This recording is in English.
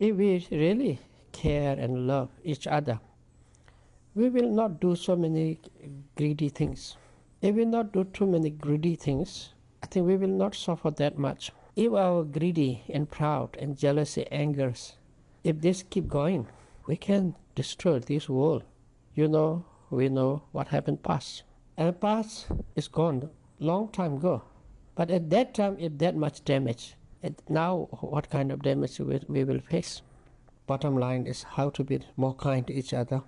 If we really care and love each other, we will not do so many greedy things. If we not do too many greedy things, I think we will not suffer that much. If our greedy and proud and jealousy angers, if this keep going, we can destroy this world. We know what happened past. And past is gone long time ago. But at that time, if that much damage, now what kind of damage we will face? Bottom line is how to be more kind to each other,